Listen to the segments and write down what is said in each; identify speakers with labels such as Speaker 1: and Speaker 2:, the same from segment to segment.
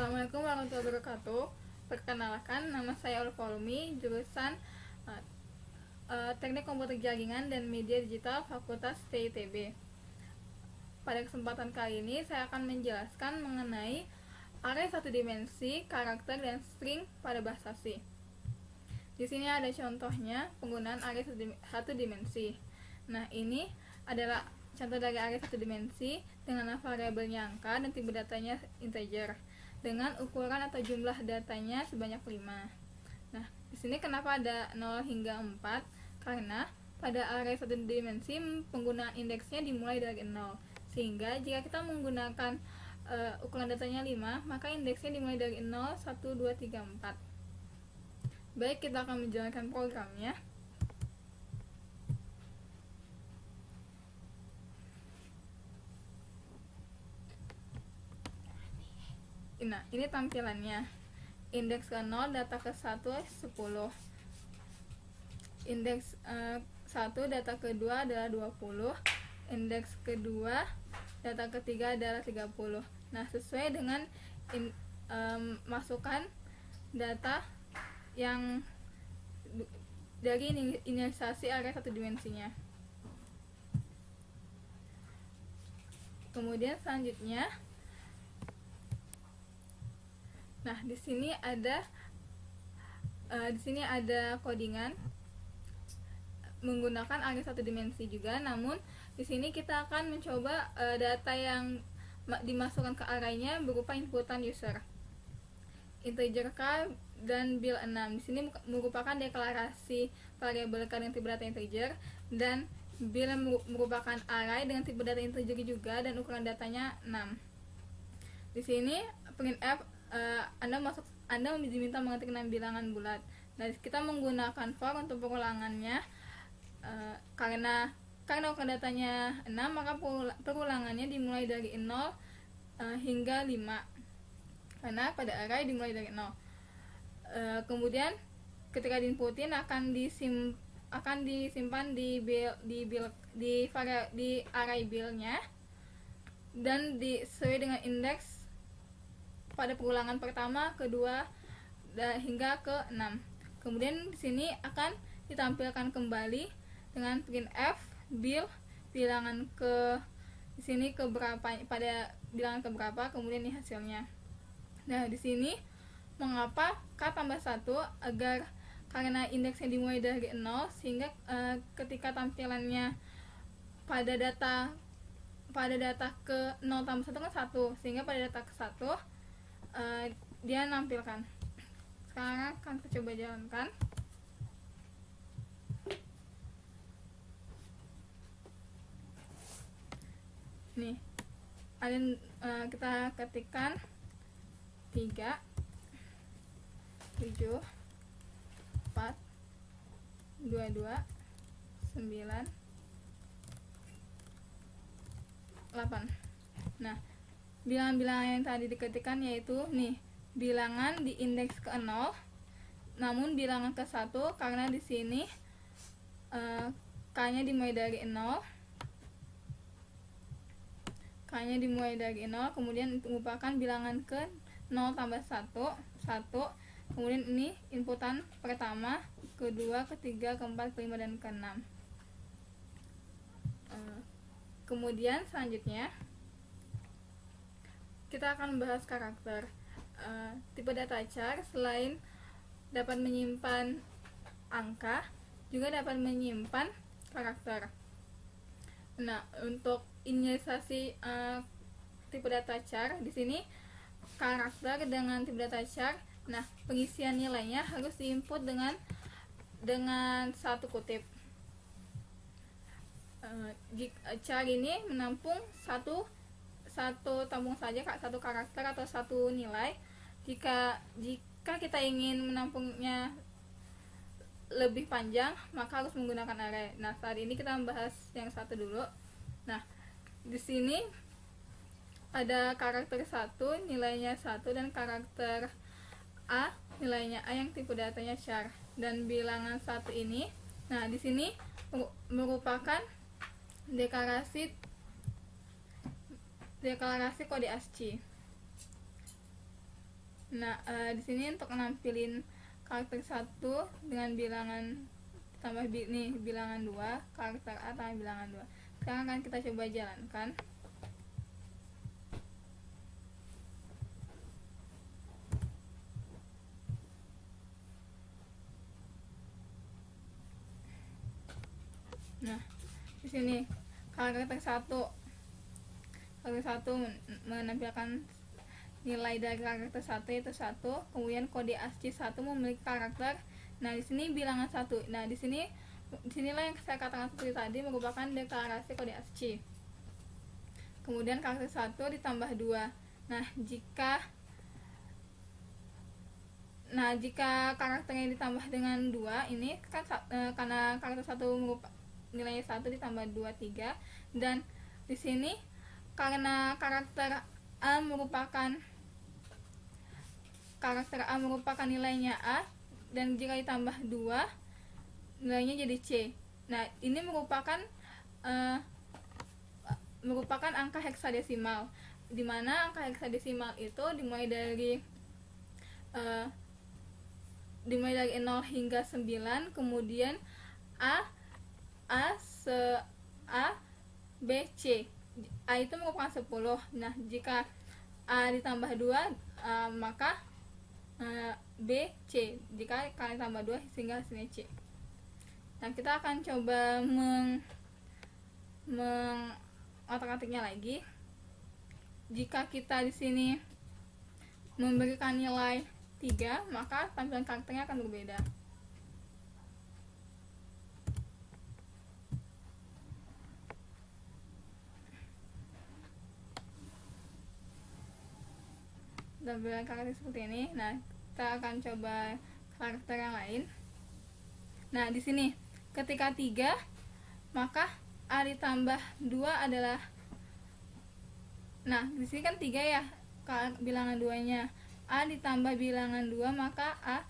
Speaker 1: Assalamualaikum warahmatullahi wabarakatuh. Perkenalkan, nama saya Ulfaulmi, jurusan Teknik Komputer Jaringan dan Media Digital Fakultas TITB. Pada kesempatan kali ini saya akan menjelaskan mengenai array satu dimensi, karakter, dan string pada bahasa C. Di sini ada contohnya penggunaan array satu dimensi. Nah, ini adalah contoh dari array satu dimensi dengan variabelnya angka dan tipe datanya integer dengan ukuran atau jumlah datanya sebanyak 5. Nah, di sini kenapa ada 0 hingga 4? Karena pada array satu dimensi penggunaan indeksnya dimulai dari 0. Sehingga jika kita menggunakan ukuran datanya 5, maka indeksnya dimulai dari 0, 1, 2, 3, 4. Baik, kita akan menjalankan programnya. Nah, ini tampilannya. Indeks ke 0, data ke 1, 10. Indeks 1, data kedua adalah 20. Indeks kedua, data ketiga adalah 30. Nah, sesuai dengan masukkan data yang dari inisialisasi array satu dimensinya. Kemudian selanjutnya, nah di sini ada codingan menggunakan array satu dimensi juga, namun di sini kita akan mencoba data yang dimasukkan ke arraynya berupa inputan user. Integer k dan bil 6. Di sini merupakan deklarasi variabel k dengan tipe data integer, dan bil merupakan array dengan tipe data integer juga dan ukuran datanya 6. Di sini printf Anda diminta mengetik 6 bilangan bulat. Nah, kita menggunakan for untuk pengulangannya. Karena ukuran datanya 6, maka pengulangannya dimulai dari 0 hingga 5. Karena pada array dimulai dari 0. Kemudian ketika diinputin akan disimpan di array bilnya dan sesuai dengan indeks pada pengulangan pertama, kedua, hingga ke 6. Kemudian di sini akan ditampilkan kembali dengan printf bil bilangan di sini ke berapa, pada bilangan ke berapa, kemudian ini hasilnya. Nah, di sini mengapa k tambah 1? Karena indeksnya dimulai dari 0, sehingga ketika tampilannya pada data ke 0 tambah 1 kan 1, sehingga pada data ke 1 dia nampilkan. Sekarang akan kita coba jalankan. Nih, kita ketikkan 3, 7, 4, 22, 9, 8. Nah, bilangan-bilangan yang tadi diketikkan yaitu nih, bilangan di indeks ke 0, namun bilangan ke 1 karena di sini k-nya dimulai dari 0. K-nya dimulai dari 0, kemudian merupakan bilangan ke 0 tambah 1, 1. Kemudian ini inputan pertama, kedua, ketiga, keempat, kelima, dan keenam. Kemudian selanjutnya kita akan membahas karakter. Tipe data char selain dapat menyimpan angka, juga dapat menyimpan karakter. Nah, untuk inisialisasi tipe data char, di sini karakter dengan tipe data char. Nah, pengisian nilainya harus diinput dengan satu kutip. Char ini menampung satu tabung saja, satu karakter atau satu nilai. Jika kita ingin menampungnya lebih panjang, maka harus menggunakan array. Nah, saat ini kita membahas yang satu dulu. Nah, di sini ada karakter 1 nilainya 1 dan karakter A nilainya A yang tipe datanya char, dan bilangan 1 ini, nah di sini merupakan deklarasi kode ASCII. Nah, di sini untuk nampilin karakter 1 dengan bilangan tambah bilangan 2, karakter A tambah bilangan 2. Sekarang akan kita coba jalankan. Nah, di sini karakter 1 menampilkan nilai dari karakter 1 yaitu 1, kemudian kode ASCII 1 memiliki karakter. Nah, di sini bilangan 1. Nah, disinilah yang saya katakan seperti tadi merupakan deklarasi kode ASCII. Kemudian karakter 1 ditambah 2. Nah, jika karakternya ditambah dengan 2, ini kan karena karakter 1 nilainya 1 ditambah 2 3, dan di sini karena karakter A merupakan nilainya A, dan jika ditambah 2 nilainya jadi C. Nah, ini merupakan angka heksadesimal, di mana angka heksadesimal itu dimulai dari 0 hingga 9, kemudian A B C. A itu merupakan 10. Nah, jika A ditambah 2, maka B C. Jika kalian tambah 2 sehingga hasilnya C. Nah, kita akan coba mengotak-atiknya lagi. Jika kita di sini memberikan nilai 3, maka tampilan karakternya akan berbeda. Tampilan karakter seperti ini. Nah, kita akan coba karakter yang lain. Nah, di sini ketika 3, maka A ditambah 2 adalah, nah di sini kan 3 ya bilangan 2-nya. A ditambah bilangan 2, maka A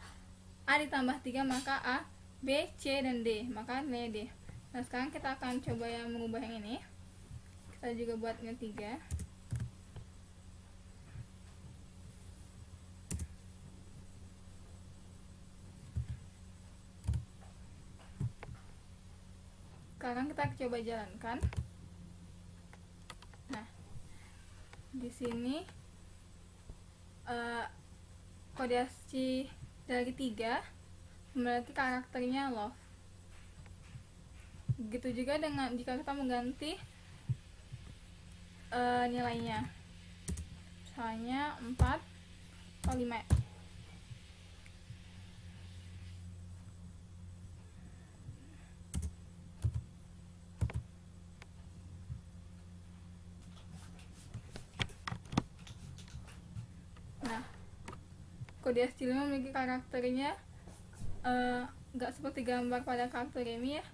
Speaker 1: ditambah 3, maka A, B, C, dan D, maka nilainya D. Nah, sekarang kita akan coba yang mengubah yang ini. Kita juga buatnya 3. Sekarang kita coba jalankan. Nah, di sini kode ASCII dari 3 memiliki karakternya love. Begitu juga dengan jika kita mengganti nilainya, misalnya 4 atau 5. Nah, kode ASCII memiliki karakternya gak seperti gambar pada karakter Remy ya,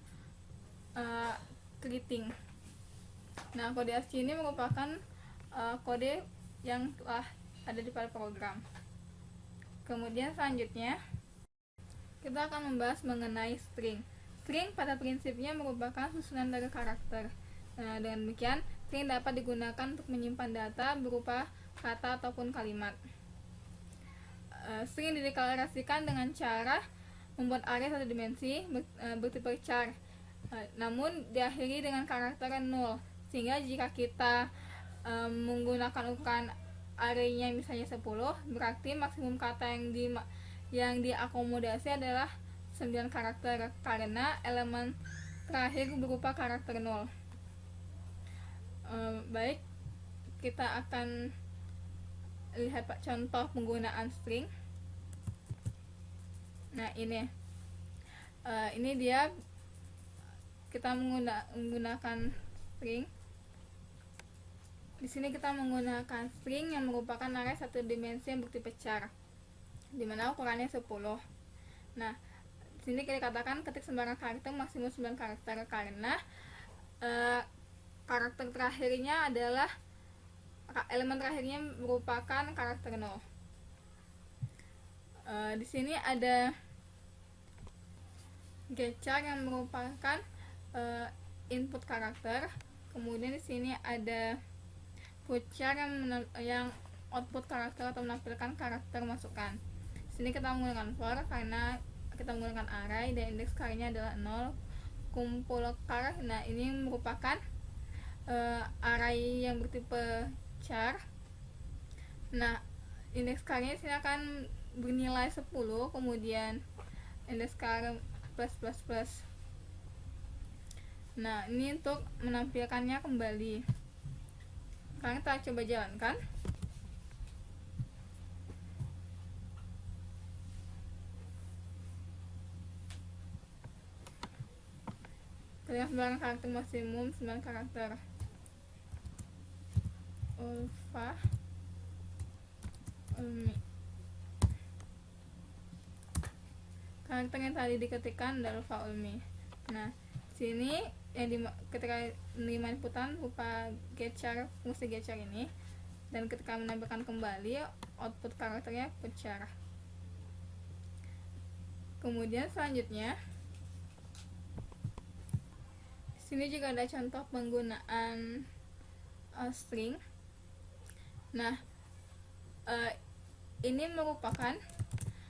Speaker 1: keriting. Nah, kode ASCII ini merupakan kode yang telah ada di pada program. Kemudian selanjutnya kita akan membahas mengenai string. String pada prinsipnya merupakan susunan dari karakter. Nah, dengan demikian string dapat digunakan untuk menyimpan data berupa kata ataupun kalimat. String dideklarasikan dengan cara membuat array satu dimensi bertipe char, namun diakhiri dengan karakter 0, sehingga jika kita menggunakan ukuran arraynya misalnya 10, berarti maksimum kata yang diakomodasi adalah 9 karakter karena elemen terakhir berupa karakter 0. Baik, kita akan lihat contoh penggunaan string. Nah, ini dia kita menggunakan string. Di sini kita menggunakan string yang merupakan array satu dimensi yang bertipe char, dimana ukurannya 10. Nah, di sini kita katakan ketik sembarang karakter maksimum 9 karakter karena karakter terakhirnya adalah elemen terakhirnya merupakan karakter 0. Di sini ada getchar yang merupakan input karakter. Kemudian di sini ada putchar yang output karakter atau menampilkan karakter masukan. Sini kita menggunakan for karena kita menggunakan array dan indeks carnya adalah 0. Kumpul char, nah ini merupakan array yang bertipe char. Nah, indeks carnya sini akan bernilai 10, kemudian indeks char plus plus plus. Nah, ini untuk menampilkannya kembali. Sekarang kita coba jalankan. Terlihat barang karakter maksimum 9 karakter. Ulfa Ulmi. Karakter yang tadi diketikkan adalah Ulfa Ulmi. Nah, sini yang ketika menerima inputan berupa getchar, fungsi getchar ini, dan ketika menampilkan kembali output karakternya getchar. Kemudian selanjutnya sini juga ada contoh penggunaan string. Nah, ini merupakan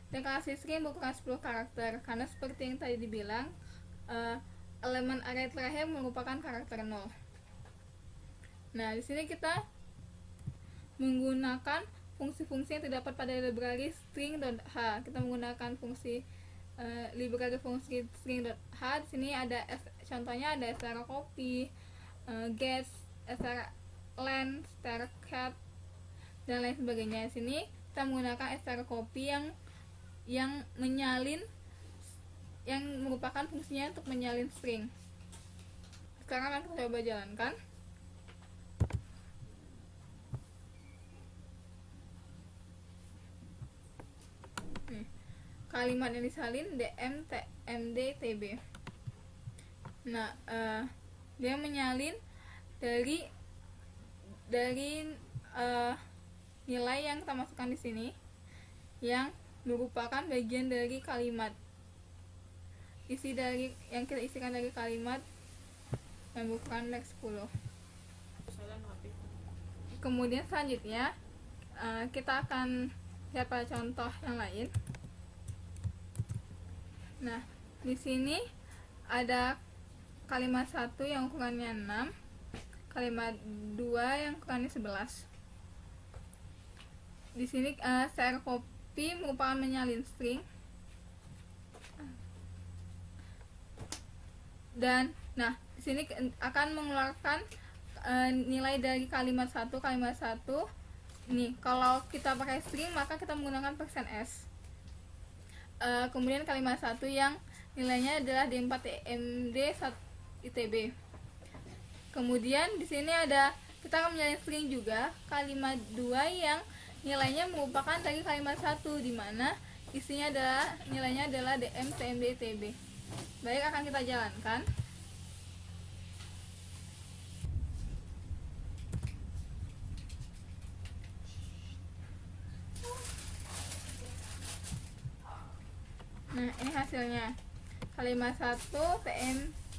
Speaker 1: deklarasi string berukuran 10 karakter karena seperti yang tadi dibilang, elemen array terakhir merupakan karakter 0. Nah, di sini kita menggunakan fungsi-fungsi yang terdapat pada library string.h. Kita menggunakan fungsi library fungsi string.h. Di sini ada contohnya ada strcpy, get, strlen, strcat, dan lain sebagainya. Di sini kita menggunakan strcpy yang menyalin, yang merupakan fungsinya untuk menyalin string. Sekarang akan kita coba jalankan. Nih, kalimat yang disalin dm tmd tb. Nah, dia menyalin dari nilai yang kita masukkan di sini, yang merupakan bagian dari kalimat. Isi dari yang kita isikan dari kalimat yang bukan lex 10. Kemudian selanjutnya kita akan lihat pada contoh yang lain. Nah, di sini ada kalimat 1 yang ukurannya 6, kalimat 2 yang ukurannya 11. Di sini strcpy merupakan menyalin string. Dan nah, di sini akan mengeluarkan nilai dari kalimat 1. Nih, kalau kita pakai string maka kita menggunakan %s. Kemudian kalimat 1 yang nilainya adalah d4 tmd itb. Kemudian di sini ada, kita akan menyalin string juga kalimat 2 yang nilainya merupakan dari kalimat 1, di mana isinya adalah nilainya adalah dm tmd itb. Baik, akan kita jalankan. Nah, ini hasilnya. Kalimat 1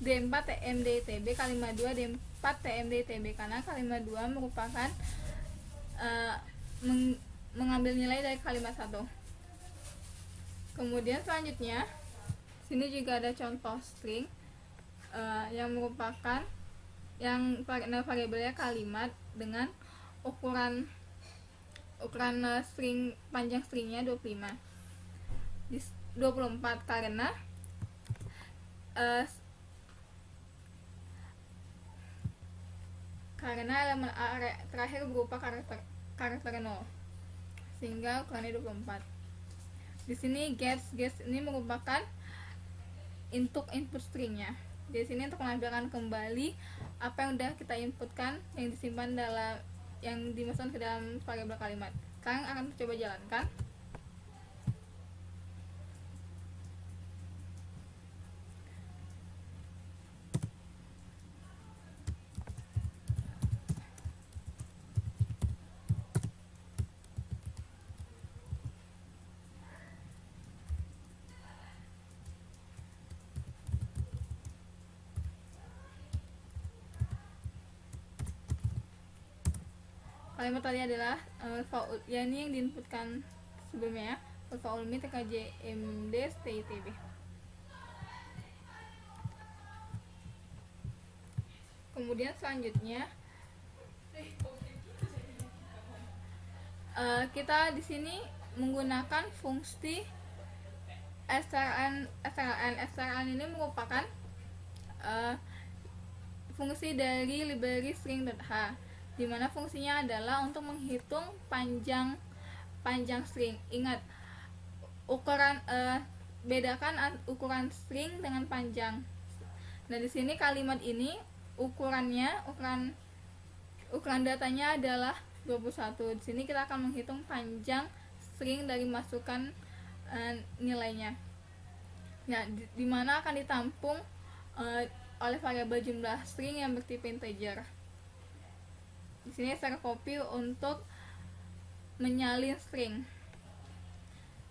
Speaker 1: d4 tmd itb, kalimat 2 d4 tmd itb, karena kalimat 2 merupakan mengambil nilai dari kalimat 1. Kemudian selanjutnya sini juga ada contoh string yang merupakan yang variabelnya kalimat dengan ukuran string, panjang stringnya 24 karena elemen array terakhir berupa karakter 0, sehingga ukurannya 24. Di sini get ini merupakan input stringnya. Di sini untuk menampilkan kembali apa yang udah kita inputkan, yang disimpan dalam, yang dimasukkan ke dalam variabel kalimat. Sekarang akan coba jalankan. Kalimat tadi adalah faul, yakni yang diinputkan sebelumnya ya, faulmi TKJMD STITB. Kemudian selanjutnya kita di sini menggunakan fungsi strn. strn ini merupakan fungsi dari library string.h, di mana fungsinya adalah untuk menghitung panjang string. Ingat, ukuran bedakan ukuran string dengan panjang. Nah, di sini kalimat ini ukuran datanya adalah 21. Di sini kita akan menghitung panjang string dari masukan nilainya. Nah, di mana akan ditampung oleh variabel jumlah string yang bertipe integer. Di sini saya copy untuk menyalin string.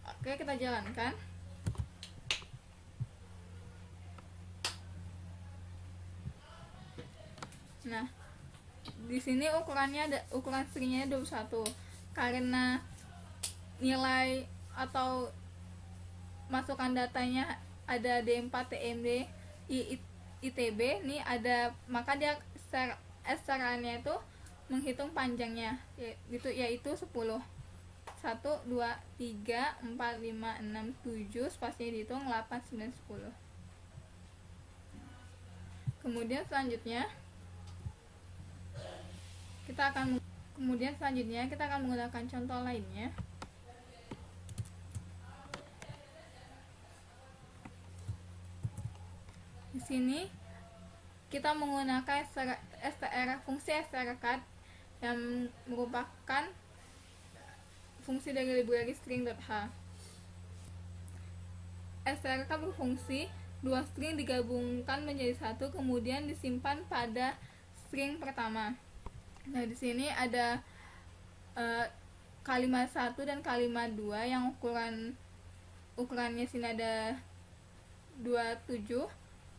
Speaker 1: Oke, kita jalankan. Nah, di sini ukuran stringnya 21. Karena nilai atau masukan datanya ada D4 TMD ITB nih ada, maka dia strn-nya itu menghitung panjangnya yaitu 10. 1, 2, 3, 4, 5, 6, 7, spasinya dihitung 8, 9, 10. Kemudian selanjutnya kita akan menggunakan contoh lainnya. Di sini kita menggunakan fungsi strcat yang merupakan fungsi dari library string.h. strcat berfungsi dua string digabungkan menjadi satu, kemudian disimpan pada string pertama. Nah, di sini ada kalimat 1 dan kalimat 2 yang ukurannya sini ada 27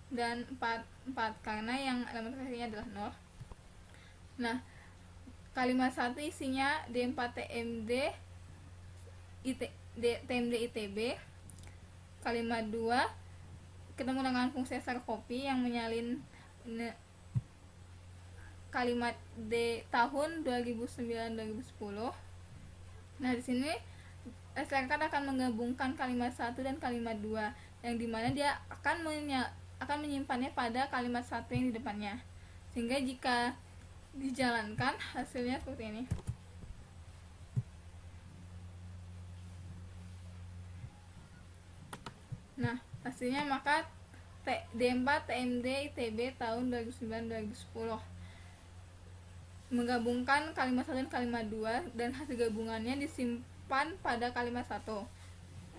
Speaker 1: dan 4 karena yang elemen terakhirnya adalah 0. Nah, kalimat 1 isinya D4 TMD TMD ITB. Kalimat 2 kita menggunakan fungsi str copy yang menyalin kalimat D tahun 2009-2010. Nah, di sini strcat akan menggabungkan kalimat 1 dan kalimat 2 yang dimana dia akan menyimpannya pada kalimat 1 yang di depannya, sehingga jika dijalankan hasilnya seperti ini. Nah, hasilnya maka D4 TMD ITB tahun 2009-2010 menggabungkan kalimat 1 dan kalimat 2 dan hasil gabungannya disimpan pada kalimat 1,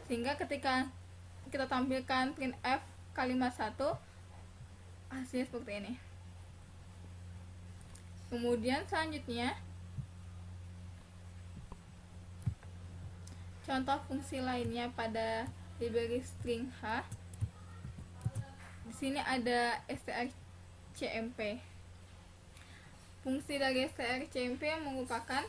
Speaker 1: sehingga ketika kita tampilkan printf kalimat 1 hasilnya seperti ini. Kemudian selanjutnya contoh fungsi lainnya pada library string h. Di sini ada strcmp. Fungsi dari strcmp merupakan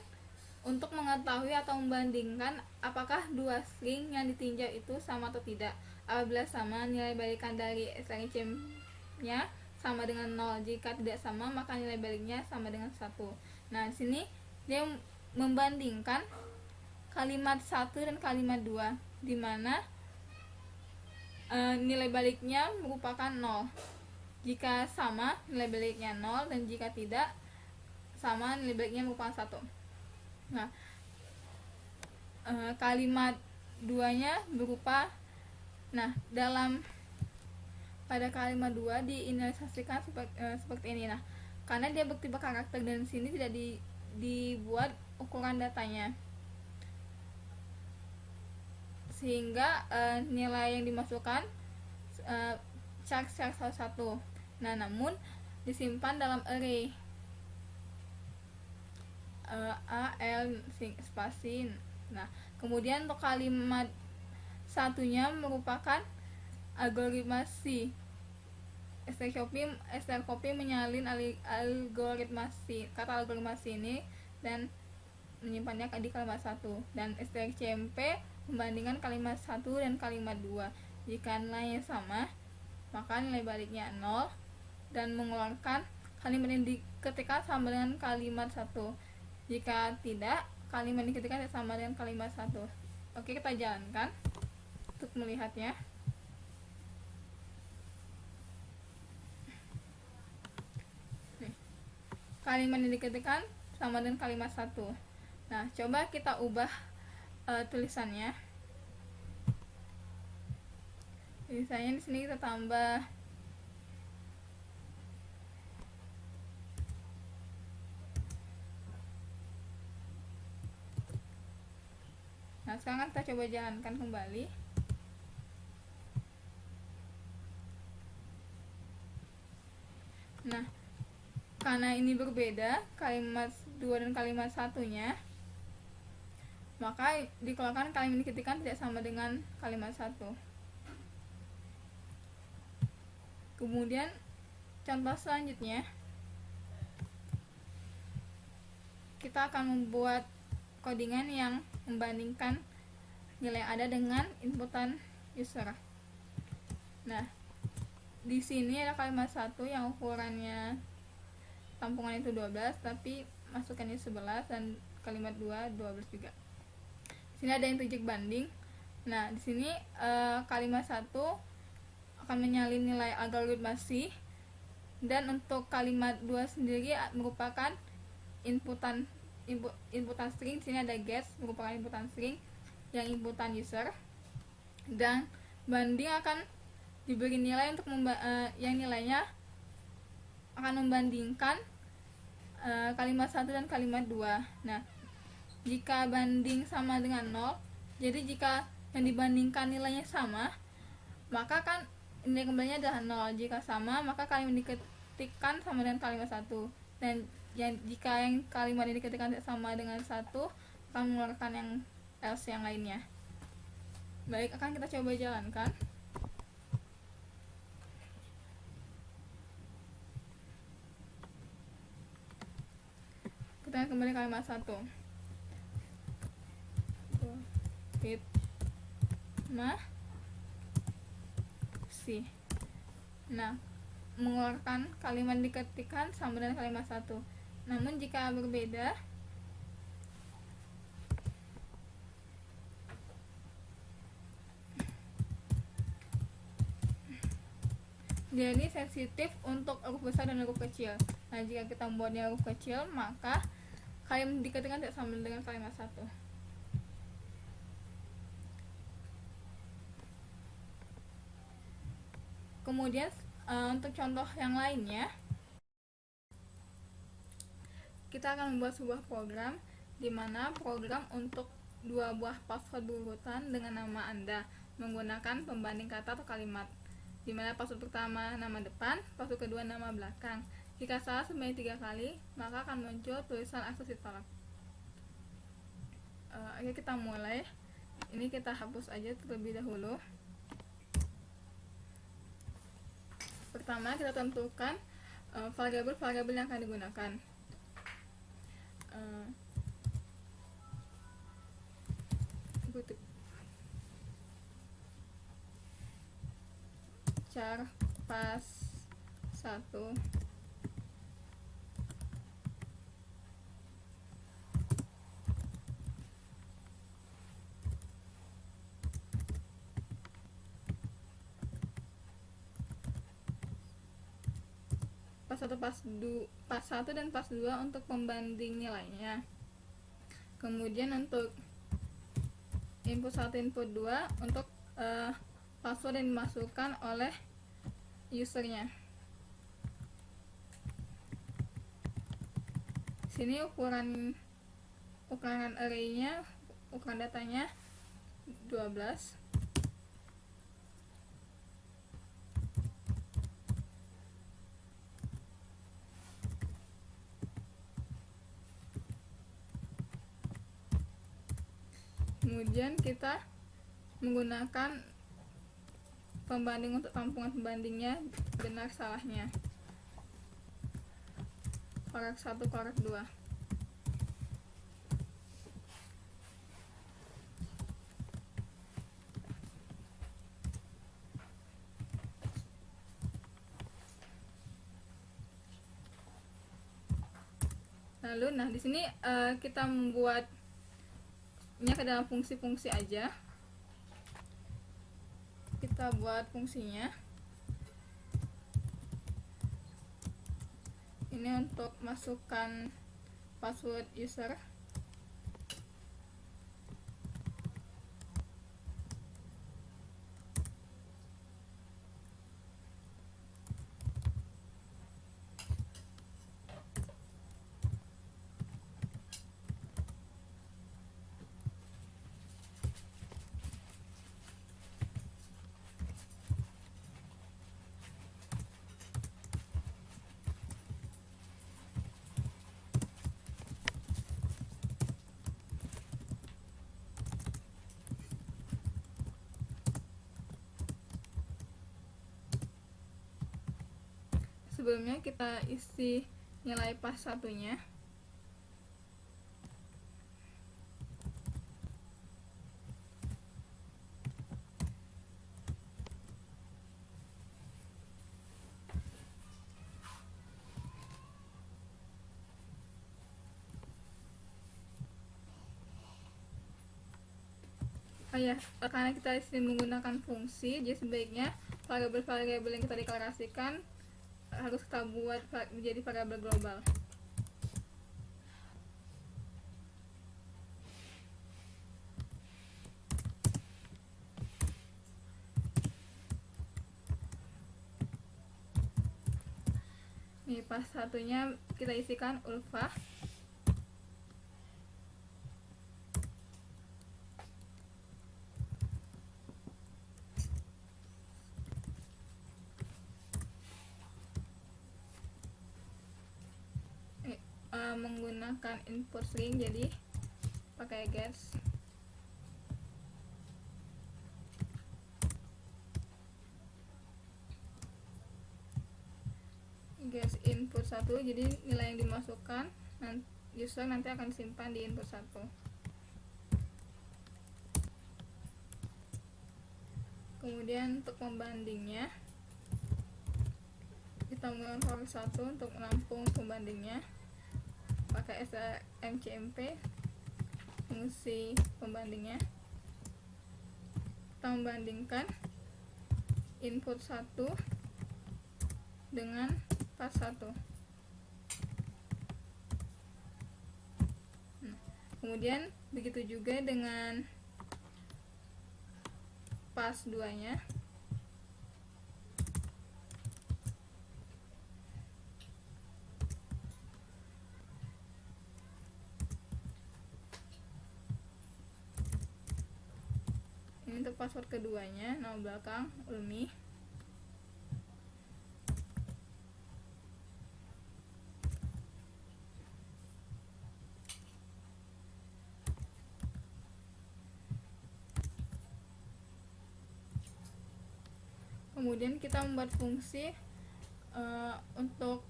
Speaker 1: untuk mengetahui atau membandingkan apakah dua string yang ditinjau itu sama atau tidak. Apabila sama, nilai balikan dari strcmp-nya sama dengan 0. Jika tidak sama, maka nilai baliknya sama dengan 1. Nah, di sini dia membandingkan kalimat 1 dan kalimat 2, di mana nilai baliknya merupakan 0. Jika sama, nilai baliknya 0, dan jika tidak sama, nilai baliknya merupakan 1. Nah, kalimat 2-nya berupa, nah, pada kalimat 2 diinisialisasikan seperti ini. Nah, karena dia bertipe karakter dan sini tidak dibuat ukuran datanya, sehingga nilai yang dimasukkan char 1. Nah, namun disimpan dalam array A, L, spasi. Nah, kemudian untuk kalimat satunya merupakan algoritma C. strcopy menyalin algoritma C. Kata algoritma C ini dan menyimpannya di kalimat 1, dan strcmp membandingkan kalimat 1 dan kalimat 2. Jika nilainya sama, maka nilai baliknya 0 dan mengeluarkan kalimat yang diketikkan sama dengan kalimat 1. Jika tidak, kalimat yang diketikkan tidak sama dengan kalimat 1. Oke, kita jalankan untuk melihatnya. Kalimat yang diketikkan sama dengan kalimat 1. Nah, coba kita ubah tulisannya. Tulisannya di sini kita tambah Nah, sekarang kita coba jalankan kembali. Nah, karena ini berbeda kalimat 2 dan kalimat 1-nya, maka dikeluarkan kalimat diketikkan tidak sama dengan kalimat 1. Kemudian contoh selanjutnya, kita akan membuat codingan yang membandingkan nilai yang ada dengan inputan user. Nah, di sini ada kalimat 1 yang ukurannya tampungan itu 12, tapi masukannya 11, dan kalimat 2 12 juga. Di sini ada integer banding. Nah, di sini kalimat 1 akan menyalin nilai algoritma C, dan untuk kalimat 2 sendiri merupakan inputan string. Di sini ada guess, merupakan inputan string yang inputan user, dan banding akan diberi nilai untuk yang nilainya akan membandingkan kalimat 1 dan kalimat 2. Nah, jika banding sama dengan 0, jadi jika yang dibandingkan nilainya sama, maka kan nilai kembalinya adalah 0. Jika sama, maka kalimat diketikkan sama dengan kalimat 1, dan jika yang kalimat yang diketikkan sama dengan 1, akan mengeluarkan yang else yang lainnya. Baik, akan kita coba jalankan. Kita kembali kalimat 1. C. Nah, mengeluarkan kalimat diketikkan sama dengan kalimat 1. Namun jika berbeda, dia ini sensitif untuk huruf besar dan huruf kecil. Nah, jika kita membuatnya huruf kecil, maka kalimat diketikkan tidak sama dengan kalimat 1. Kemudian untuk contoh yang lainnya, kita akan membuat sebuah program di mana program untuk 2 buah password berurutan dengan nama Anda menggunakan pembanding kata atau kalimat, di mana password pertama nama depan, password kedua nama belakang. Jika salah sebanyak 3 kali, maka akan muncul tulisan akses ditolak. Oke, kita mulai. Ini kita hapus aja terlebih dahulu. Pertama, kita tentukan variabel yang akan digunakan. Char pas 1 pas 1 dan pas 2 untuk pembanding nilainya. Kemudian untuk input 1 input 2 untuk password yang dimasukkan oleh usernya. Sini ukuran arraynya, ukuran datanya 12. Kemudian kita menggunakan pembanding untuk tampungan pembandingnya benar salahnya, korek 1 korek 2. Lalu di sini kita membuatnya ke dalam fungsi-fungsi aja. Kita buat fungsinya. Ini untuk masukkan password user. Sebelumnya kita isi nilai pas satunya. Karena kita di sini menggunakan fungsi, jadi sebaiknya variabel-variabel yang kita deklarasikan harus kita buat menjadi variabel global. Nih, pas satunya kita isikan ulfa. Menggunakan input string, jadi pakai gas. Gas input 1, jadi nilai yang dimasukkan user nanti akan simpan di input 1. Kemudian untuk pembandingnya kita menggunakan for 1 untuk menampung pembandingnya, pakai strcmp fungsi pembandingnya. Kita membandingkan input 1 dengan pas 1. Kemudian begitu juga dengan pas 2 nya. Ini untuk password keduanya, nama belakang Ulmi. Kemudian kita membuat fungsi untuk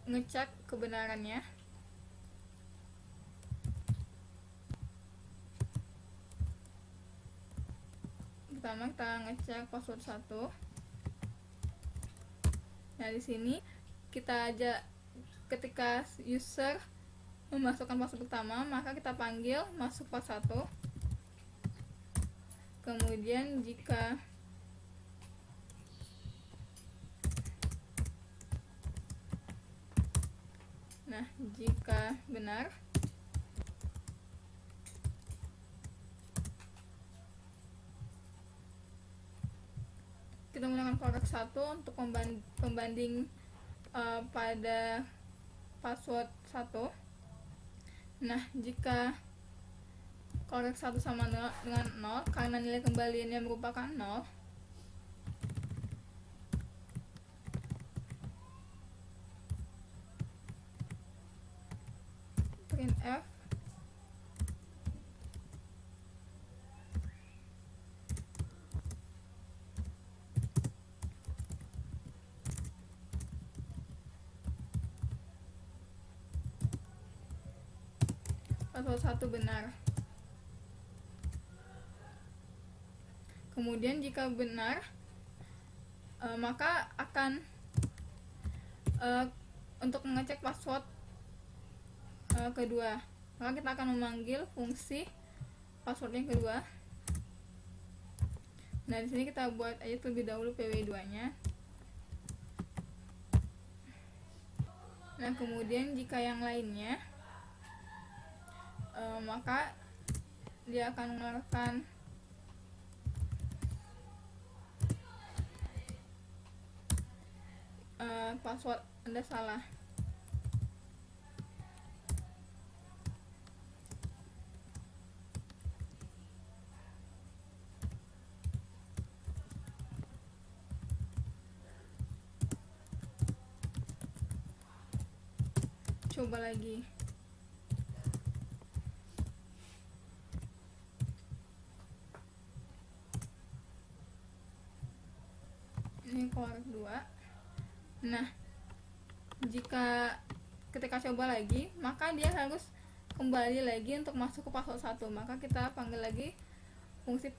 Speaker 1: ngecek kebenarannya. Pertama kita ngecek password 1. Nah, di sini kita aja ketika user memasukkan password pertama, maka kita panggil masuk pas 1. Kemudian jika benar, kita menggunakan korek 1 untuk pembanding pada password 1. Nah, jika korek 1 sama dengan 0, karena nilai kembaliannya merupakan 0, printf password 1 benar. Kemudian jika benar, maka akan untuk mengecek password kedua, maka kita akan memanggil fungsi password yang kedua. Nah, di sini kita buat aja terlebih dahulu pw2-nya. Nah, kemudian jika yang lainnya, maka dia akan mengeluarkan password Anda salah. Coba lagi. Ini korek 2. Nah, jika ketika coba lagi, maka dia harus kembali lagi untuk masuk ke password 1. Maka kita panggil lagi fungsi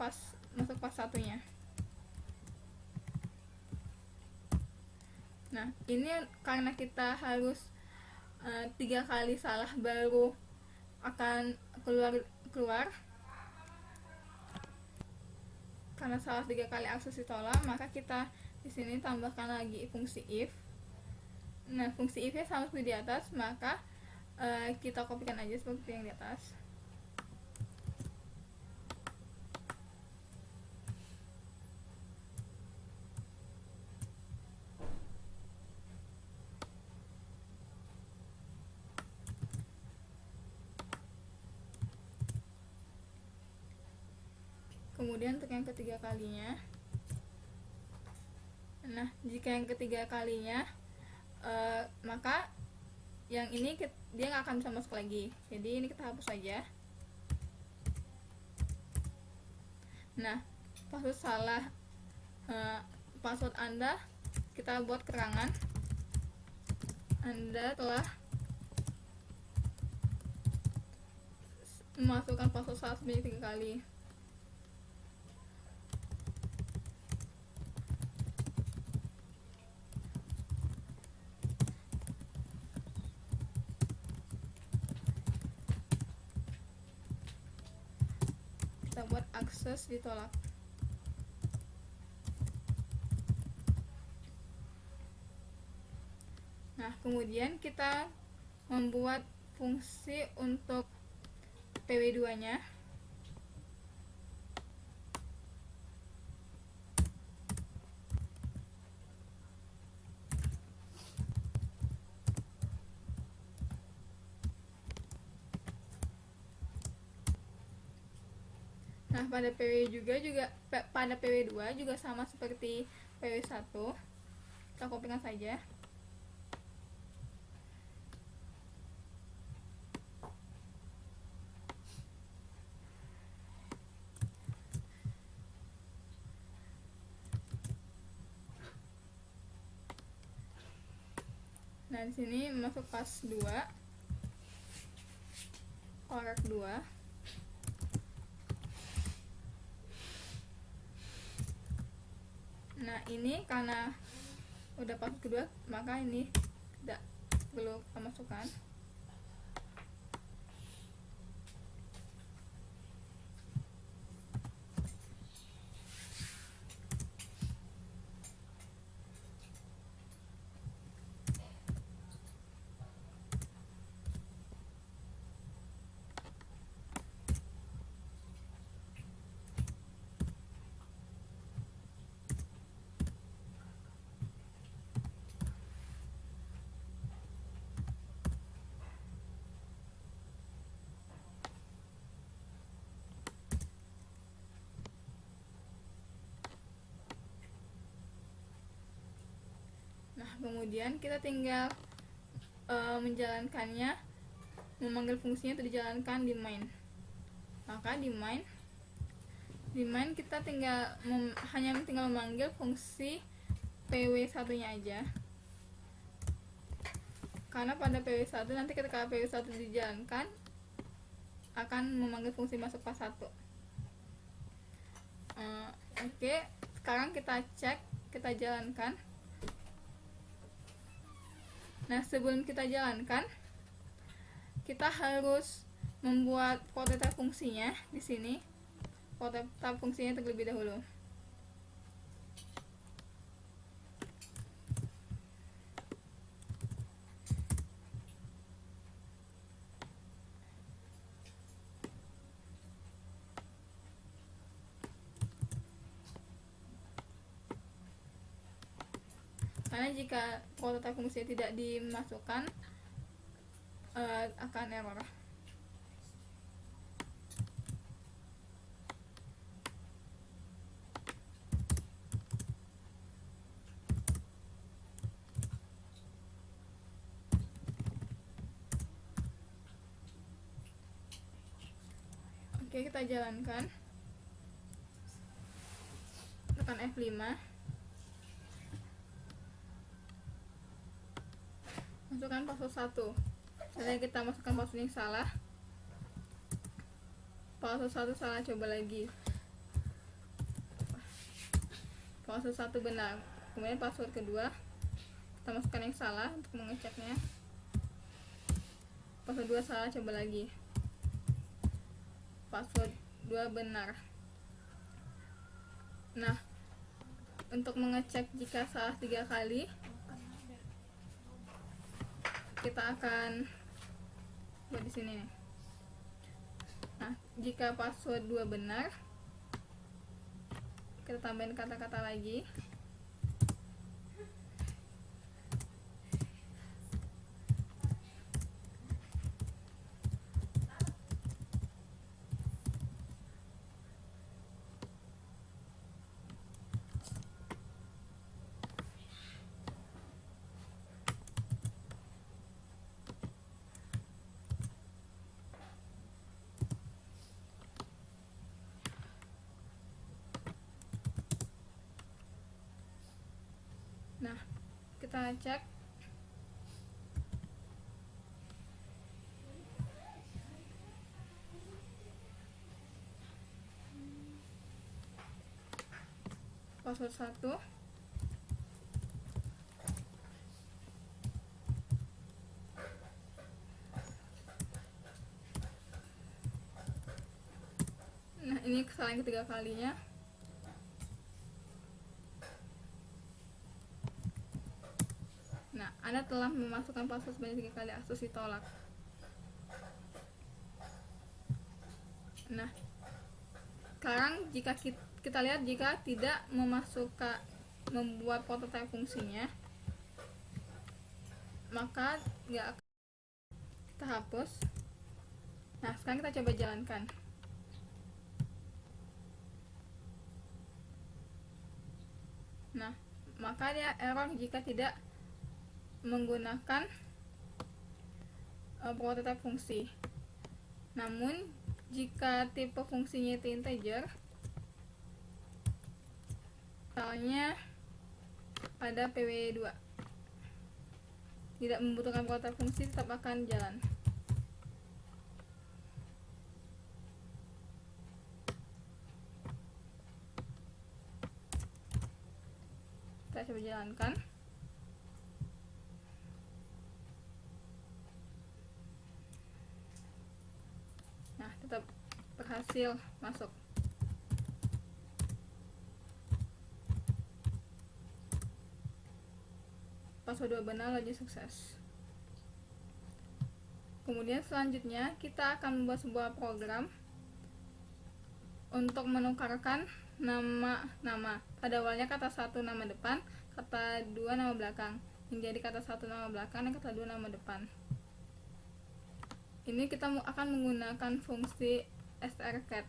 Speaker 1: masuk pas satunya. Nah, ini karena kita harus 3 kali salah baru akan keluar. Karena salah 3 kali akses ditolak, maka kita di sini tambahkan lagi fungsi if. Nah, fungsi if-nya sama seperti di atas, maka kita kopikan aja seperti yang di atas. Kemudian untuk yang ketiga kalinya, nah jika yang ketiga kalinya maka yang ini dia nggak akan bisa masuk lagi, jadi ini kita hapus saja. Nah, password salah password Anda, kita buat keterangan Anda telah memasukkan password salah sebanyak 3 kali. Kita buat akses ditolak. Nah, kemudian kita membuat fungsi untuk pw2-nya. Nah, pada pada pw2 juga sama seperti pw1. Kita kopikan saja. Nah, di sini masuk pas 2, korek 2. Nah, ini karena udah pas kedua, maka ini tidak perlu kita masukkan. Nah, kemudian kita tinggal menjalankannya, memanggil fungsinya itu dijalankan di main. Maka di main kita hanya tinggal memanggil fungsi pw1-nya aja. Karena pada pw1 nanti ketika pw1 dijalankan akan memanggil fungsi masuk pas 1. Oke, sekarang kita cek, kita jalankan. Nah, sebelum kita jalankan, kita harus membuat prototipe fungsinya di sini. Prototipe fungsinya terlebih dahulu. Karena jika prototipe fungsi tidak dimasukkan akan error. Oke, kita jalankan. Tekan F5. Masukkan password 1. Setelah kita masukkan password yang salah, password 1 salah, coba lagi. Password 1 benar. Kemudian password kedua kita masukkan yang salah untuk mengeceknya. Password 2 salah, coba lagi. Password 2 benar. Nah, untuk mengecek jika salah 3 kali, kita akan buat di sini. Nah, jika password 2 benar, kita tambahin kata-kata lagi. Nah, kita cek. Password 1. Nah, ini kesalahan ketiga kalinya. Nah, Anda telah memasukkan password sebanyak 3 kali, akses ditolak. Nah, sekarang jika kita lihat, jika tidak membuat prototipe fungsinya, maka nggak akan kita hapus. Nah, sekarang kita coba jalankan. Nah, maka dia error jika tidak menggunakan prototipe fungsi. Namun jika tipe fungsinya itu integer, misalnya pada PW2, tidak membutuhkan prototipe fungsi, tetap akan jalan. Kita coba jalankan. Nah, tetap berhasil masuk. Password 2 benar, login sukses. Kemudian selanjutnya kita akan membuat sebuah program untuk menukarkan nama. Pada awalnya kata 1 nama depan, kata 2 nama belakang, menjadi kata 1 nama belakang dan kata 2 nama depan. Ini kita akan menggunakan fungsi strcat.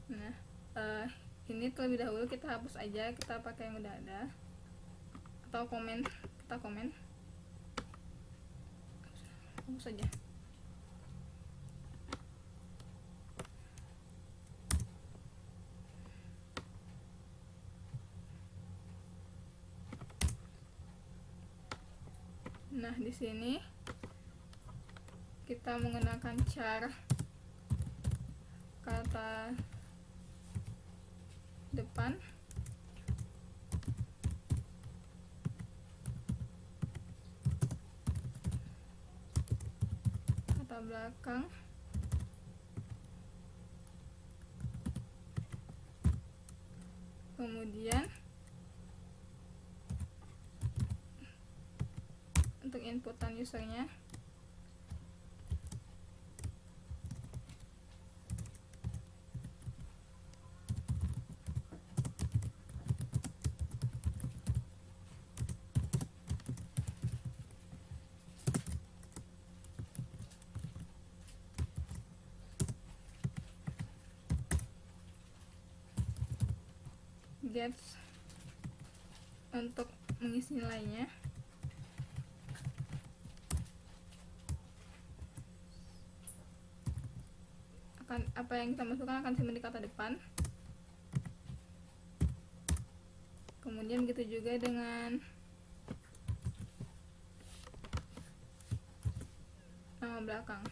Speaker 1: Nah, ini terlebih dahulu kita hapus aja, kita pakai yang udah ada, atau kita komen hapus saja. Nah, di sini kita menggunakan char kata depan, belakang, kemudian untuk inputan usernya gets untuk mengisi nilainya, apa yang kita masukkan akan disimpan di kata depan. Kemudian begitu juga dengan nama belakang.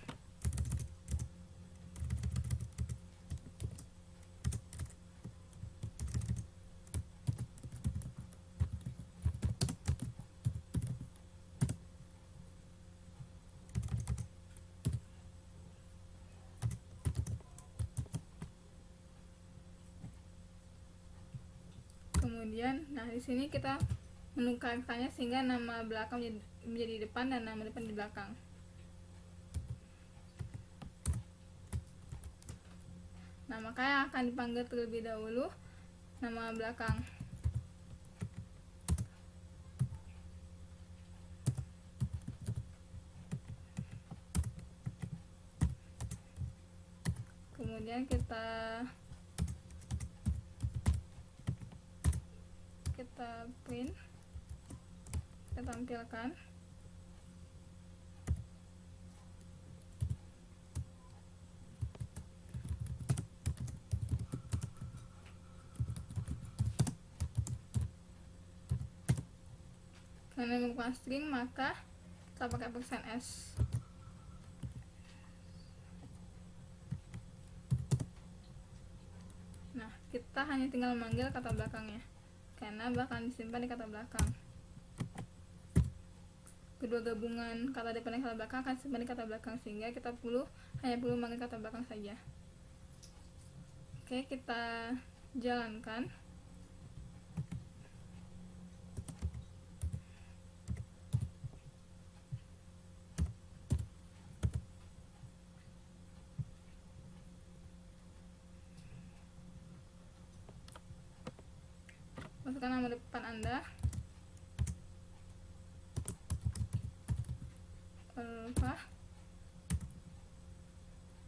Speaker 1: Kemudian, di sini kita menukar katanya sehingga nama belakang menjadi di depan dan nama depan di belakang. Nah, maka akan dipanggil terlebih dahulu nama belakang. Kemudian kita print, kita tampilkan. Karena merupakan string, maka kita pakai %s. Nah, kita hanya tinggal memanggil kata belakangnya, karena bahkan disimpan di kata belakang. Kedua gabungan kata depan dan kata belakang akan disimpan di kata belakang, sehingga kita hanya perlu memanggil kata belakang saja. Oke, kita jalankan. Masukkan nama depan Anda, Ulfa.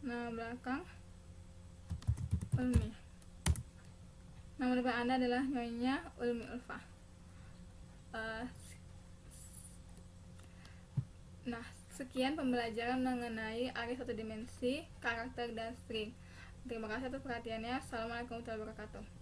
Speaker 1: Nama belakang Ulmi. Nama depan Anda adalah Nyonya Ulmi Ulfa. Nah, sekian pembelajaran mengenai array satu dimensi, karakter, dan string. Terima kasih atas perhatiannya. Assalamualaikum warahmatullahi wabarakatuh.